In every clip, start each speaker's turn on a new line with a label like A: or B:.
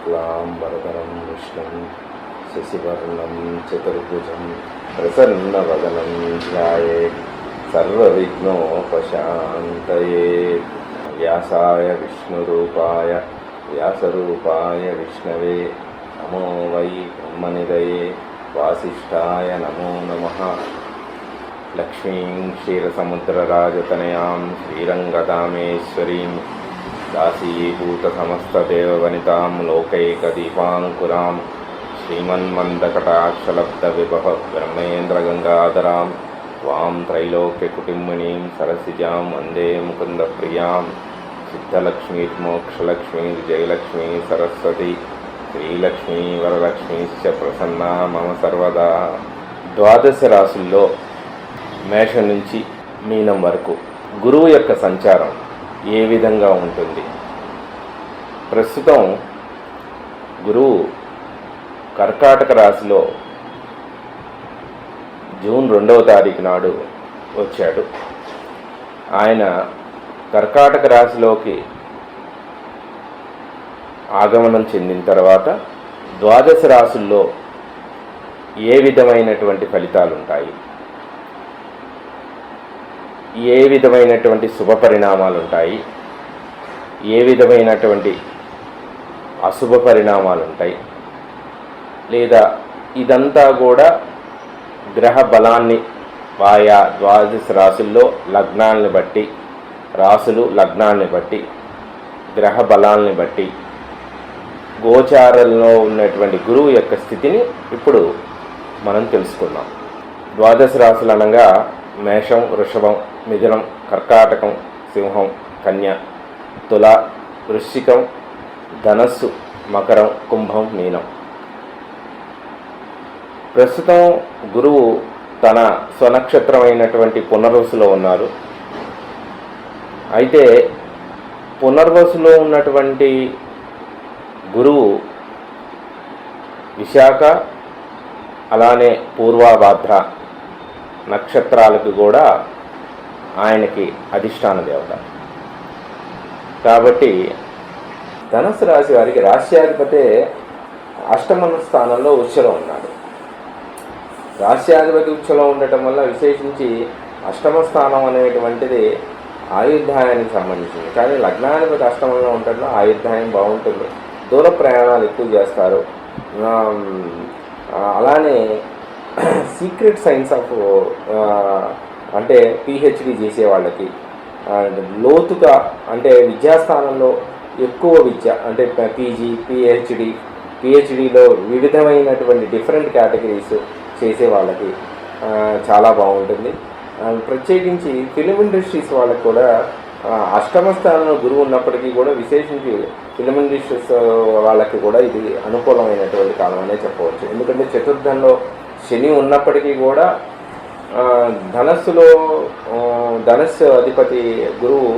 A: शुक्लांबरधरं विष्णुं शशिवर्णं चतुर्भुजं प्रसन्नवदनं ध्यायेत् सर्वविघ्नोपशान्तये। व्यासाय विष्णुरूपाय व्यासरूपाय विष्णवे नमो वै ब्रह्मनिधये वासिष्ठाय नमो नमः। लक्ष्मीं क्षीरसमुद्रराजतनयां श्रीरङ्गदामेश्वरीं दासीभूतसमस्तदेववनितां लोकैकदीपाङ्कुरां श्रीमन्मन्दकटाक्षलब्धविभव ब्रह्मेन्द्रगङ्गाधरां वां त्रैलोक्यकुटुम्बिनीं सरसिजां वन्दे मुकुन्दप्रियां। सिद्धलक्ष्मीर्मोक्षलक्ष्मी विजयलक्ष्मी सरस्वती श्रीलक्ष्मी वरलक्ष्मीश्च प्रसन्ना मम सर्वदा। ద్వాదశ రాశుల్లో మేషం నుంచి మీనం వరకు గురువు యొక్క సంచారం ఏ విధంగా ఉంటుంది? ప్రస్తుతం గురువు కర్కాటక రాశిలో జూన్ 2వ తారీఖు నాడు వచ్చాడు. ఆయన కర్కాటక రాశిలోకి ఆగమనం చెందిన తర్వాత ద్వాదశ రాశుల్లో ఏ విధమైనటువంటి ఫలితాలు ఉంటాయి, ఏ విధమైనటువంటి శుభ పరిణామాలు ఉంటాయి, ఏ విధమైనటువంటి అశుభ పరిణామాలు ఉంటాయి, లేదా ఇదంతా కూడా గ్రహ బలాన్ని ఆయా ద్వాదశ రాశుల్లో లగ్నాలను బట్టి, రాశులు లగ్నాన్ని బట్టి, గ్రహ బలాల్ని బట్టి, గోచారంలో ఉన్నటువంటి గురువు యొక్క స్థితిని ఇప్పుడు మనం తెలుసుకుందాం. ద్వాదశ రాశులు అనగా మేషం, వృషభం, మిథునం, కర్కాటకం, సింహం, కన్య, తుల, వృశ్చికం, ధనస్సు, మకరం, కుంభం, మీనం. ప్రస్తుతం గురువు తన స్వనక్షత్రమైనటువంటి పునర్వసులో ఉన్నారు. అయితే పునర్వసులో ఉన్నటువంటి గురువు విశాఖ అలానే పూర్వాభాద్ర నక్షత్రాలకు కూడా ఆయనకి అధిష్టాన దేవత. కాబట్టి ధనుసు రాశి వారికి రాశ్యాధిపతి అష్టమ స్థానంలో ఉచ్చలో ఉన్నాడు. రాశ్యాధిపతి ఉచ్చలో ఉండటం వల్ల విశేషించి అష్టమ స్థానం అనేటువంటిది ఆయుర్దాయానికి సంబంధించింది. కానీ లగ్నాధిపతి అష్టమంలో ఉండటంలో ఆయుర్దాయం బాగుంటుంది, దూర ప్రయాణాలు ఎక్కువ చేస్తారు. అలానే సీక్రెట్ సైన్స్ ఆఫ్ అంటే పిహెచ్డి చేసే వాళ్ళకి, లోతుగా అంటే విద్యాస్థానంలో ఎక్కువ విద్య అంటే పీజీ, పిహెచ్డిలో వివిధమైనటువంటి డిఫరెంట్ కేటగిరీస్ చేసే వాళ్ళకి చాలా బాగుంటుంది. ప్రత్యేకించి ఫిలిం ఇండస్ట్రీస్ వాళ్ళకి కూడా అష్టమ స్థానంలో గురువు ఉన్నప్పటికీ కూడా విశేషించి ఫిలిం ఇండస్ట్రీస్ వాళ్ళకి కూడా ఇది అనుకూలమైనటువంటి కాలం అనే చెప్పవచ్చు. ఎందుకంటే చతుర్థంలో శని ఉన్నప్పటికీ కూడా ధనస్సు అధిపతి గురువు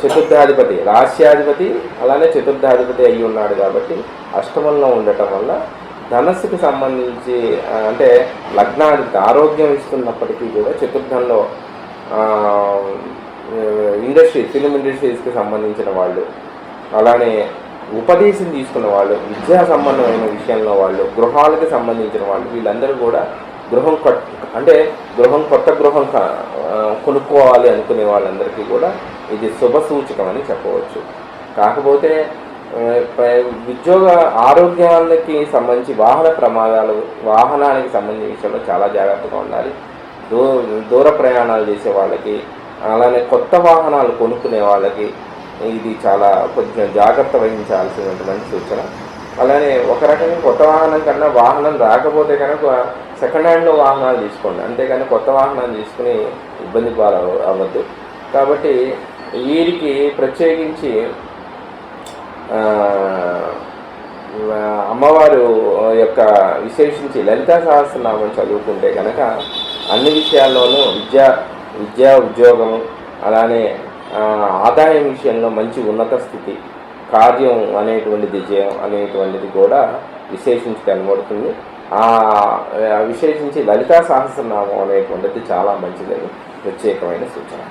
A: చతుర్థాధిపతి, రాశ్యాధిపతి అలానే చతుర్థాధిపతి అయి ఉన్నాడు. కాబట్టి అష్టమంలో ఉండటం వల్ల ధనస్సుకు సంబంధించి అంటే లగ్నానికి ఆరోగ్యం ఇస్తున్నప్పటికీ కూడా చతుర్థంలో ఫిలిం ఇండస్ట్రీస్కి సంబంధించిన వాళ్ళు, అలానే ఉపదేశం తీసుకున్న వాళ్ళు, విద్యా సంబంధమైన విషయంలో వాళ్ళు, గృహాలకు సంబంధించిన వాళ్ళు, వీళ్ళందరూ కూడా కొత్త గృహం కొనుక్కోవాలి అనుకునే వాళ్ళందరికీ కూడా ఇది శుభ సూచకం అని చెప్పవచ్చు. కాకపోతే ఉద్యోగ ఆరోగ్యాలకి సంబంధించి వాహన ప్రమాదాలు, వాహనానికి సంబంధించిన విషయంలో చాలా జాగ్రత్తగా ఉండాలి. దూర ప్రయాణాలు చేసే వాళ్ళకి, అలానే కొత్త వాహనాలు కొనుక్కునే వాళ్ళకి ఇది చాలా కొంచెం జాగ్రత్త వహించాల్సినటువంటి సూచన. అలానే ఒక రకంగా కొత్త వాహనం కన్నా వాహనం రాకపోతే కనుక సెకండ్ హ్యాండ్లో వాహనాలు తీసుకోండి, అంతేకాని కొత్త వాహనాలు తీసుకుని ఇబ్బంది పాలు అవ్వద్దు. కాబట్టి వీరికి ప్రత్యేకించి అమ్మవారు యొక్క విశేషించి లలితా సహస్రనామం చదువుకుంటే కనుక అన్ని విషయాల్లోనూ విద్య, ఉద్యోగము, అలానే ఆదాయం విషయంలో మంచి ఉన్నత స్థితి, కార్యం అనేటువంటిది, జయం అనేటువంటిది కూడా విశేషించి కనబడుతుంది. విశేషించి లలితా సహస్రనామం అనేటువంటిది చాలా మంచిదని ప్రత్యేకమైన సూచన.